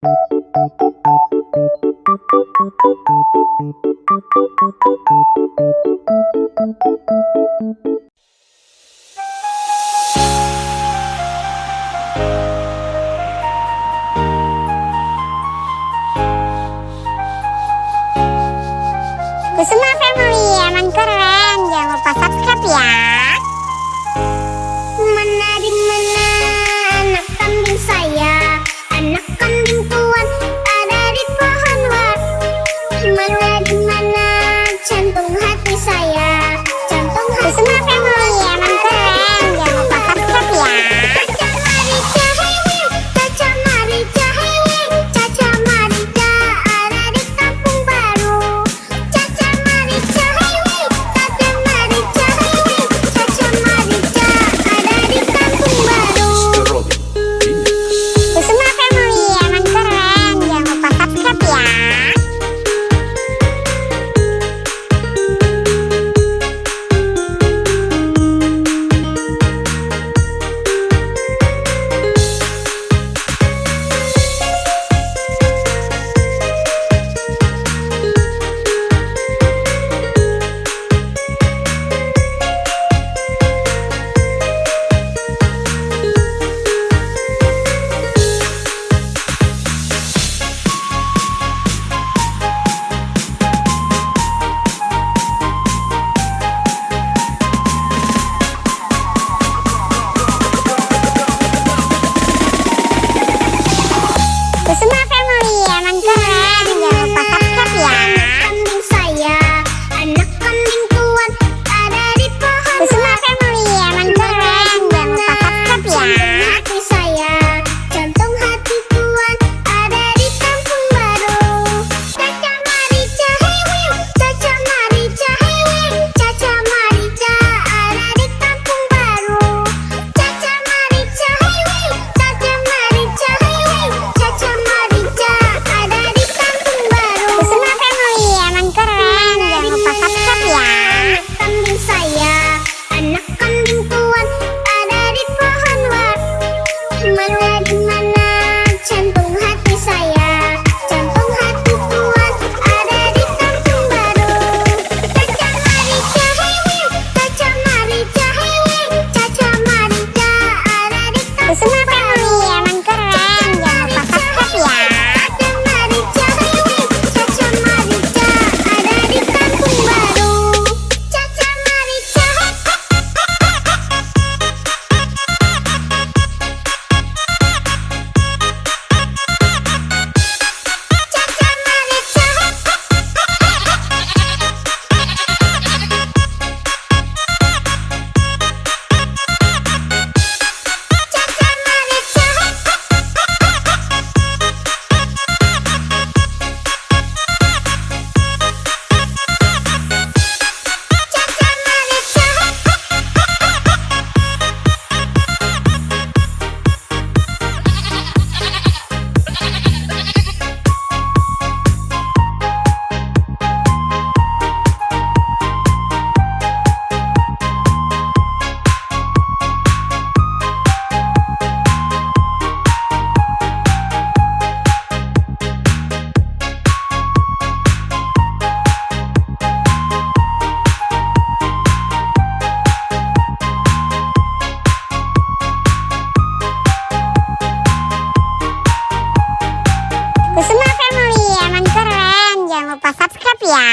Kusuma Family emang keren, jangan lupa subscribe ya. Mana di mana anak kambing saya, anak kambing tuan ada di pohon war. Mana di mana jantung hati saya, jantung hati. Kusuma Family emang keren, jangan lupa subscribe ya. Caca Marica, hey wing, Caca Marica, hey wing, Caca Marica ada di kampung baru. Caca Marica, hey wing, Caca Marica, hey wing, Caca Marica ada di kampung baru. Kusuma Family emang keren, jangan lupa subscribe ya. Kusuma Family emang keren, jangan lupa subscribe ya. Kambing saya, anak kambing tuan ada di pohon. Kusuma Family emang keren, jangan lupa subscribe ya. Jantung hati saya, jantung hati tuan ada di kampung baru. Caca Marica, hey wing, Caca Marica, hey wing, Caca Marica ada di kampung baru. Caca Marica, hey wing, Caca Marica, hey wing, Caca Marica ada di kampung baru. Kusuma Family emang keren, jangan lupa subscribe ya. Kambing saya, anak kambing tuan ada di pohon war. Mana di mana jantung hati saya, jantung hati tuan ada di kampung baru. Caca Marica, hey wing, Caca Marica, hey wing, Caca Marica ada di kampung Kusuma baru. Family emang keren, jangan lupa subscribe ya. Caca Marica, hey wing, Caca Marica ada di kampung baru. Caca Marica, Caca Marica, Caca Kusuma Family emang keren, jangan lupa subscribe ya.